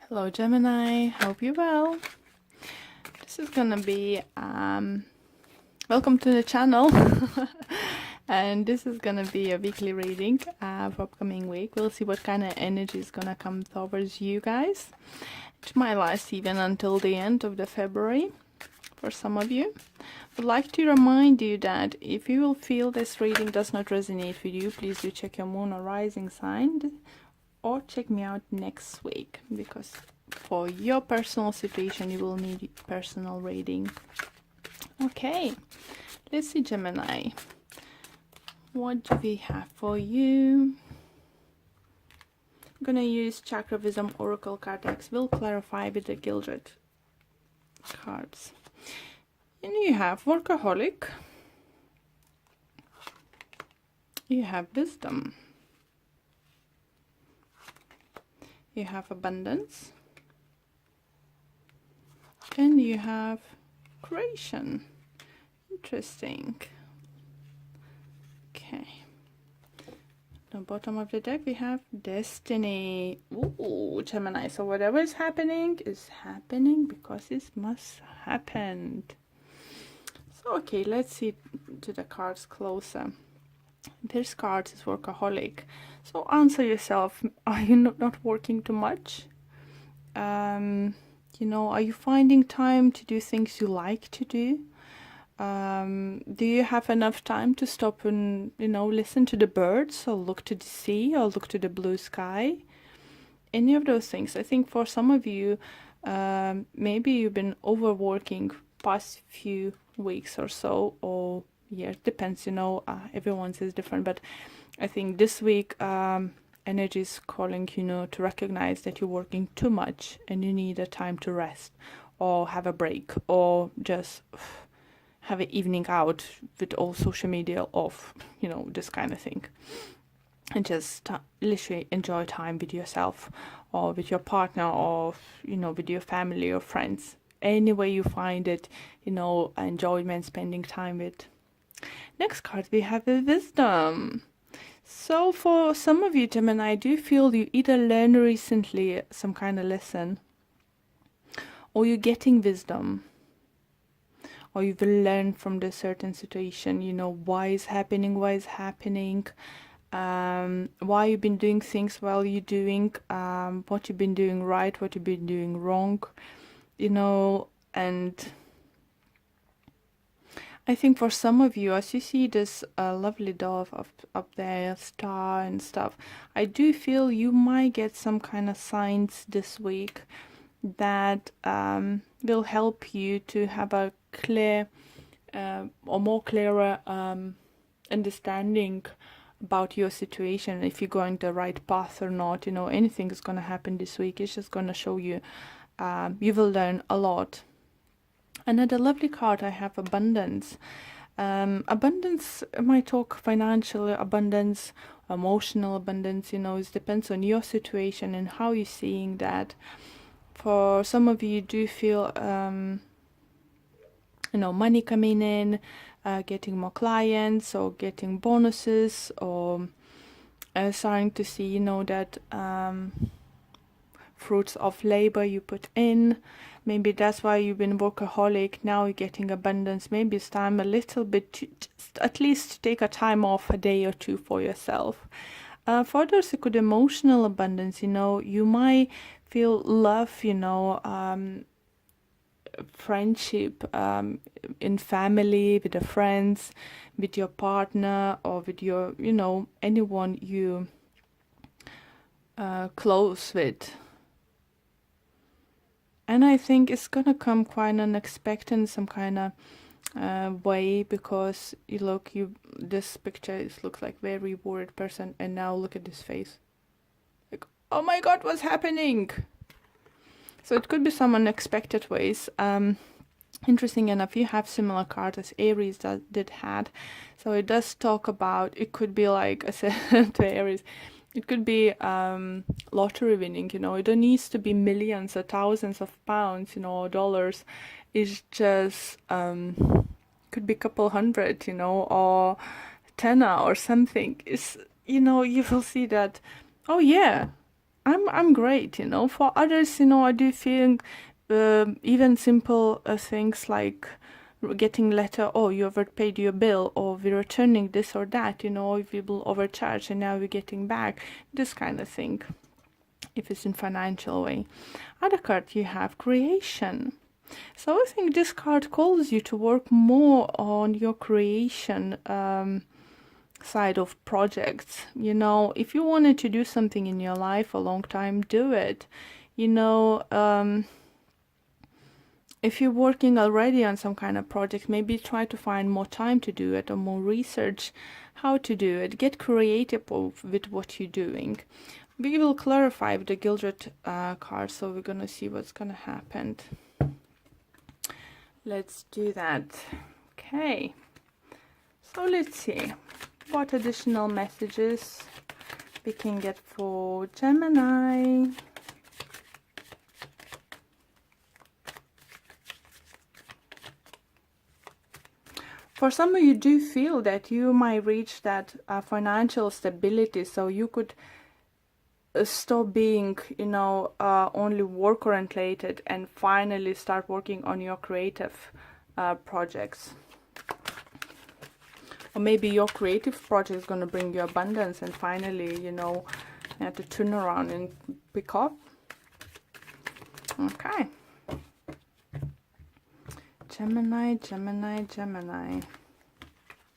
Hello Gemini, hope you're well. This is gonna be welcome to the channel. And this is gonna be a weekly reading for upcoming week. We'll see what kind of energy is gonna come towards you guys. It might last even until the end of the February for some of you. I'd like to remind you that if you will feel this reading does not resonate with you, please do check your moon or rising sign, or check me out next week, because for your personal situation you will need personal reading. Okay, let's see Gemini, what do we have for you? I'm gonna use Chakra Wisdom Oracle card decks. We'll clarify with the Gilded cards. And you have Workaholic, you have Wisdom, you have Abundance, and you have Creation. Interesting. Okay. The bottom of the deck we have Destiny. Ooh, Gemini. So whatever is happening because it must happen. So okay, let's see to the cards closer. This card is Workaholic. So answer yourself, are you not working too much? You know, are you finding time to do things you like to do? Do you have enough time to stop and, you know, listen to the birds, or look to the sea, or look to the blue sky? Any of those things. I think for some of you, maybe you've been overworking past few weeks or so, or yeah, it depends, you know, everyone's is different, but I think this week energy is calling, you know, to recognize that you're working too much and you need a time to rest, or have a break, or just have an evening out with all social media off, you know, this kind of thing, and just literally enjoy time with yourself, or with your partner, or, you know, with your family or friends. Any way you find it, you know, enjoyment, spending time with. Next card we have the Wisdom. So for some of you Gemini, I do feel you either learned recently some kind of lesson, or you're getting wisdom, or you've learned from the certain situation, you know, why is happening, why you've been doing things while you're doing, what you've been doing right, what you've been doing wrong, you know. And I think for some of you, as you see this lovely dove up there, star and stuff, I do feel you might get some kind of signs this week that will help you to have a clear or more clearer understanding about your situation, if you're going the right path or not. You know, anything is going to happen this week. It's just going to show you, you will learn a lot. Another lovely card I have, Abundance. Abundance might talk financial abundance, emotional abundance, you know, it depends on your situation and how you're seeing that. For some of you do feel, you know, money coming in, getting more clients, or getting bonuses, or starting to see, you know, that fruits of labor you put in. Maybe that's why you've been workaholic. Now you're getting abundance. Maybe it's time a little bit to just at least take a time off, a day or two for yourself. For others, it could emotional abundance. You know, you might feel love, you know, friendship, in family, with the friends, with your partner, or with your, you know, anyone you close with. And I think it's gonna come quite unexpected in some kind of way, because you look, this picture looks like very worried person, and now look at this face, like, oh my god, what's happening? So it could be some unexpected ways. Interesting enough, you have similar cards as Aries did had. So it does talk about, it could be like I said to Aries, it could be lottery winning, you know. It don't need to be millions or thousands of pounds, you know, or dollars. It's just could be a couple hundred, you know, or tenner or something. It's, you know, you will see that, oh yeah, I'm great, you know. For others, you know, I do feel even simple things like getting letter, oh, you overpaid your bill, or we're returning this or that, you know, if we will overcharge and now we're getting back, this kind of thing, if it's in financial way. Other card you have creation. So I think this card calls you to work more on your creation side of projects. You know, if you wanted to do something in your life a long time, do it. You know, if you're working already on some kind of project, maybe try to find more time to do it, or more research how to do it. Get creative with what you're doing. We will clarify with the Gildred card, so we're gonna see what's gonna happen. Let's do that. Okay, so let's see what additional messages we can get for Gemini. For some of you do feel that you might reach that financial stability, so you could stop being, you know, only work oriented and finally start working on your creative projects. Or maybe your creative project is going to bring you abundance, and finally, you know, you have to turn around and pick up. Okay. Gemini, Gemini, Gemini.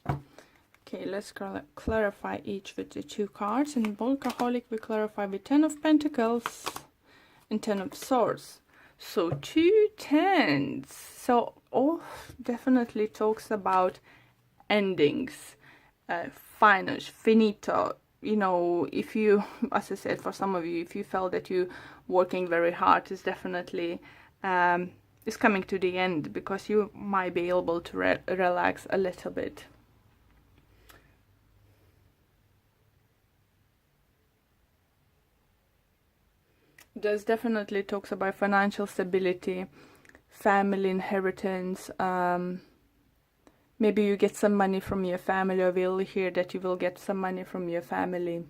Okay, let's clarify each with the two cards. In Workaholic, we clarify with 10 of Pentacles and 10 of Swords. So 2 tens. So, oh, definitely talks about endings, finito. You know, if you, as I said, for some of you, if you felt that you working very hard, is definitely is coming to the end, because you might be able to relax a little bit. This definitely talks about financial stability, family inheritance. Maybe you get some money from your family, or we'll hear that you will get some money from your family.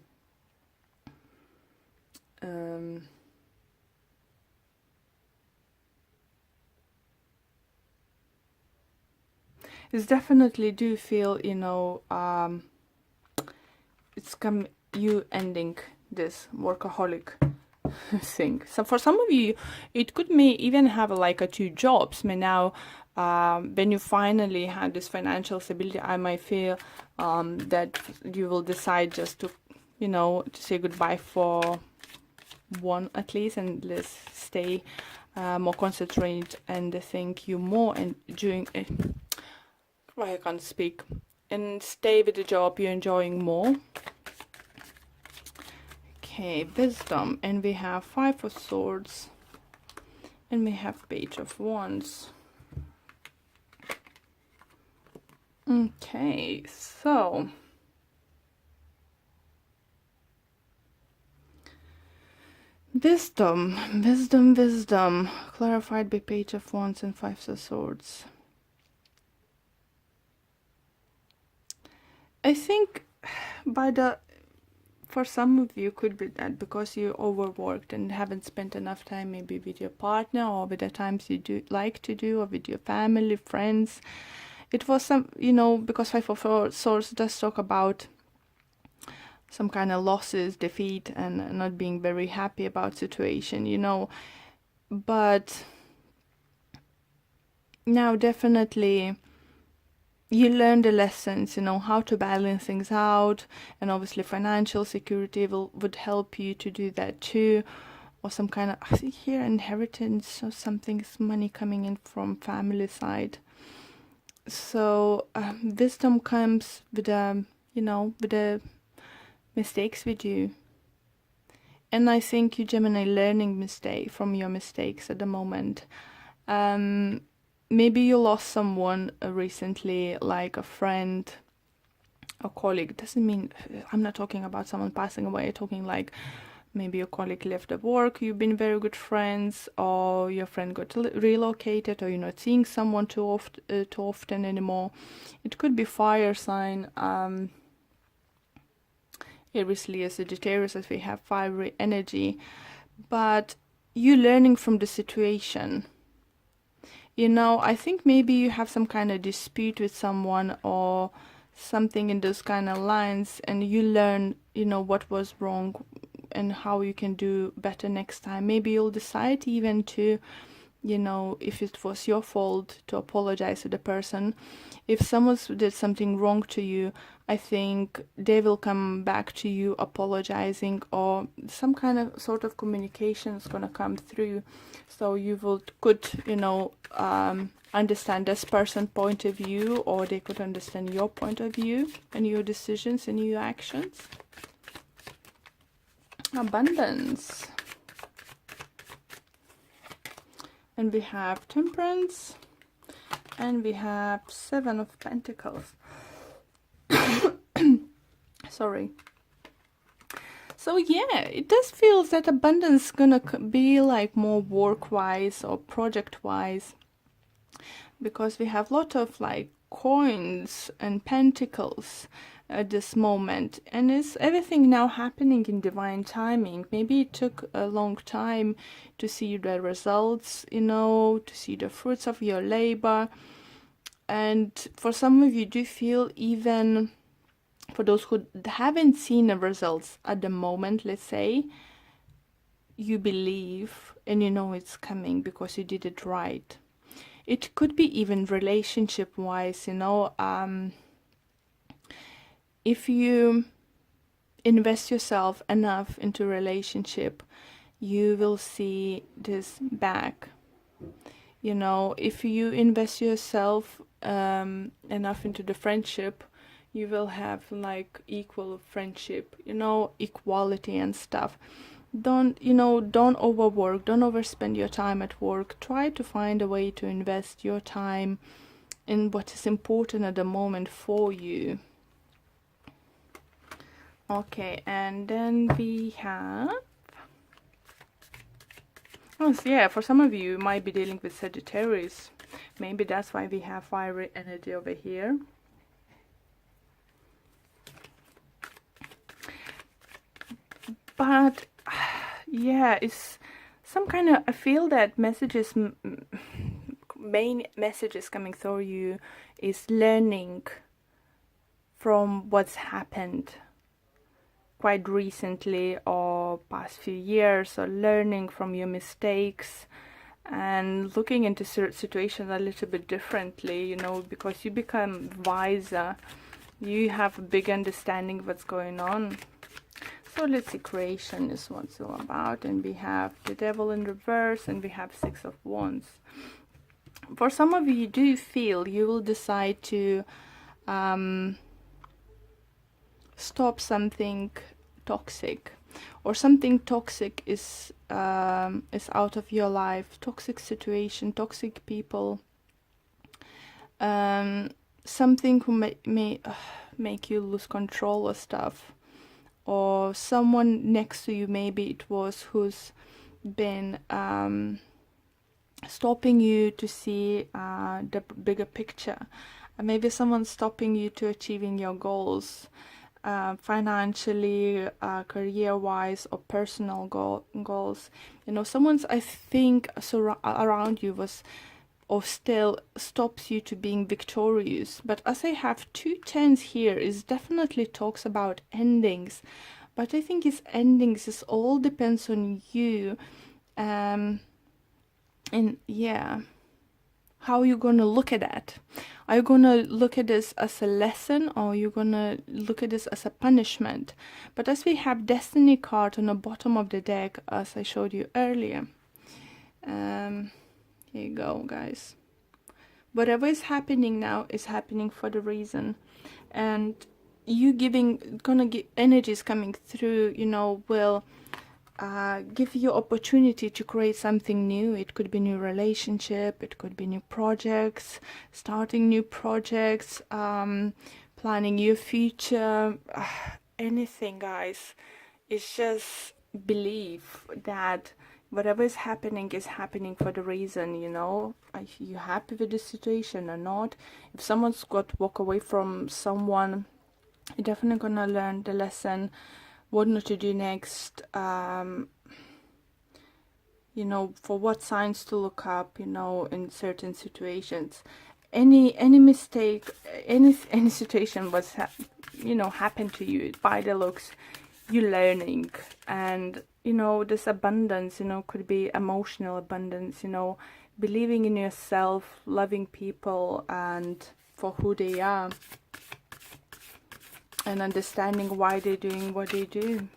It's definitely do feel, you know, it's you ending this workaholic thing. So for some of you, it could may even have like a 2 jobs. But now, when you finally have this financial stability, I might feel that you will decide just to, you know, to say goodbye for one at least, and let's stay more concentrated and think you more and doing it. Why I can't speak, and stay with the job you're enjoying more. Okay, wisdom, and we have 5 of Swords, and we have Page of Wands. Okay, so wisdom, clarified by Page of Wands and 5 of Swords. I think for some of you could be that because you overworked and haven't spent enough time maybe with your partner, or with the times you do like to do, or with your family, friends. It was some, you know, because 5 of Swords does talk about some kind of losses, defeat, and not being very happy about situation, you know. But now definitely you learn the lessons, you know, how to balance things out, and obviously financial security would help you to do that too, or some kind of, I think here, inheritance or something, money coming in from family side. So wisdom comes with you know, with the mistakes we do, and I think you, Gemini, learning from your mistakes at the moment. Maybe you lost someone recently, like a friend, a colleague. Doesn't mean, I'm not talking about someone passing away. I'm talking like maybe your colleague left at work, you've been very good friends, or your friend got relocated, or you're not seeing someone too often anymore. It could be fire sign. Aries, Leo, Sagittarius, as we have fiery energy. But you learning from the situation. You know, I think maybe you have some kind of dispute with someone or something in those kind of lines, and you learn, you know, what was wrong and how you can do better next time. Maybe you'll decide even to, you know, if it was your fault, to apologize to the person. If someone did something wrong to you, I think they will come back to you apologizing, or some kind of sort of communication is going to come through, so you could, you know, understand this person's point of view, or they could understand your point of view and your decisions and your actions. Abundance. And we have Temperance, and we have Seven of Pentacles. Sorry. So yeah, it does feel that abundance is gonna be like more work-wise or project-wise, because we have a lot of like coins and pentacles at this moment, and is everything now happening in divine timing. Maybe it took a long time to see the results, you know, to see the fruits of your labor. And for some of you do feel, even for those who haven't seen the results at the moment, let's say, you believe and you know it's coming because you did it right. It could be even relationship wise, you know, if you invest yourself enough into a relationship, you will see this back. You know, if you invest yourself enough into the friendship, you will have like equal friendship, you know, equality and stuff. Don't overwork, don't overspend your time at work. Try to find a way to invest your time in what is important at the moment for you. Okay, and then we have, oh yeah, for some of you, you might be dealing with Sagittarius. Maybe that's why we have fiery energy over here. But yeah, it's some kind of, I feel that messages, main messages coming through you is learning from what's happened quite recently or past few years, or learning from your mistakes and looking into situations a little bit differently, you know, because you become wiser, you have a big understanding of what's going on. So let's see, creation is what it's all about, and we have the Devil in reverse, and we have Six of Wands. For some of you do feel you will decide to stop something toxic, or something toxic is out of your life. Toxic situation, toxic people, something who may make you lose control of stuff, or someone next to you, maybe it was, who's been stopping you to see the bigger picture. Maybe someone's stopping you to achieving your goals, financially, career-wise, or personal goals. You know, someone's, I think, around you was, or still stops you to being victorious. But as I have two tens here, it definitely talks about endings. But I think it's endings, it all depends on you. And yeah, how are you gonna look at that? Are you gonna look at this as a lesson, or are you gonna look at this as a punishment? But as we have Destiny card on the bottom of the deck, as I showed you earlier, here you go, guys. Whatever is happening now is happening for the reason, and you energies coming through, you know, will give you opportunity to create something new. It could be new relationship, it could be new projects, starting new projects, planning your future, anything, guys. It's just believe that whatever is happening for the reason, you know. Are you happy with the situation or not? If someone's got to walk away from someone, You're definitely gonna learn the lesson, what not to do next, you know, for what signs to look up, you know, in certain situations. Any mistake, any situation was you know, happened to you, by the looks, you're learning. And you know, this abundance, you know, could be emotional abundance, you know, believing in yourself, loving people and for who they are, and understanding why they're doing what they do.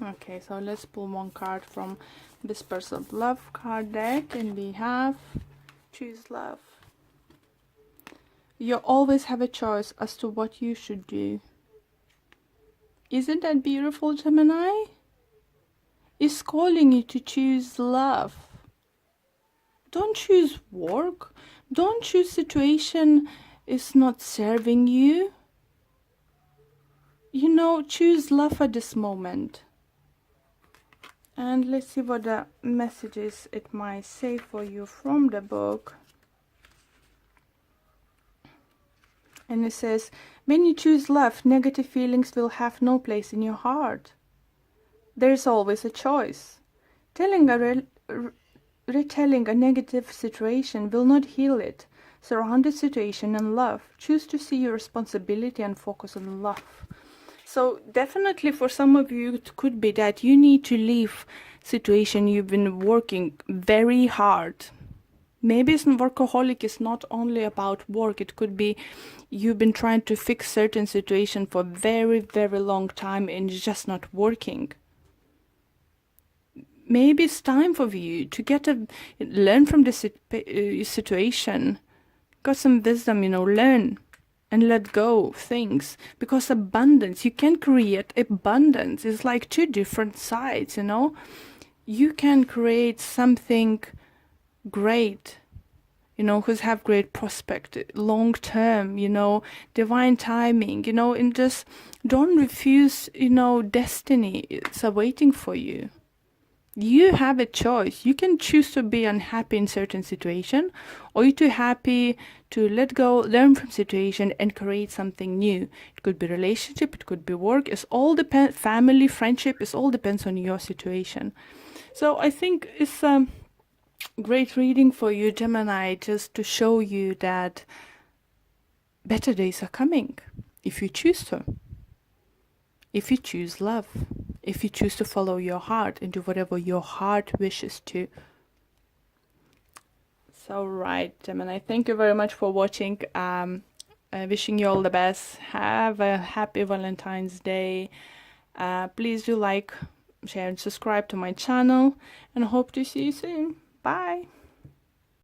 Okay, so let's pull one card from Whispers of Love card deck, and we have Choose Love. You always have a choice as to what you should do. Isn't that beautiful, Gemini? It's calling you to choose love. Don't choose work. Don't choose situation is not serving you. You know, choose love at this moment. And let's see what the messages it might say for you from the book. And it says, when you choose love, negative feelings will have no place in your heart. There's always a choice. Retelling a negative situation will not heal it. Surround the situation in love. Choose to see your responsibility and focus on love. So definitely for some of you, it could be that you need to leave situation you've been working very hard. Maybe workaholic is not only about work. It could be you've been trying to fix certain situation for very, very long time and it's just not working. Maybe it's time for you to learn from the situation. Got some wisdom, you know, learn and let go of things. Because abundance, you can create abundance. It's like two different sides, you know. You can create something great, you know, who's have great prospect, long term, you know, divine timing, you know, and just don't refuse, you know, destiny. It's waiting for you. You have a choice. You can choose to be unhappy in certain situation, or you're too happy to let go, learn from situation and create something new. It could be relationship, it could be work. It's all depend, family, friendship, it all depends on your situation. So I think it's great reading for you, Gemini, just to show you that better days are coming if you choose to. If you choose love, if you choose to follow your heart and do whatever your heart wishes to. So right, Gemini, thank you very much for watching. Wishing you all the best. Have a happy Valentine's Day. Please do like, share and subscribe to my channel, and hope to see you soon. Bye.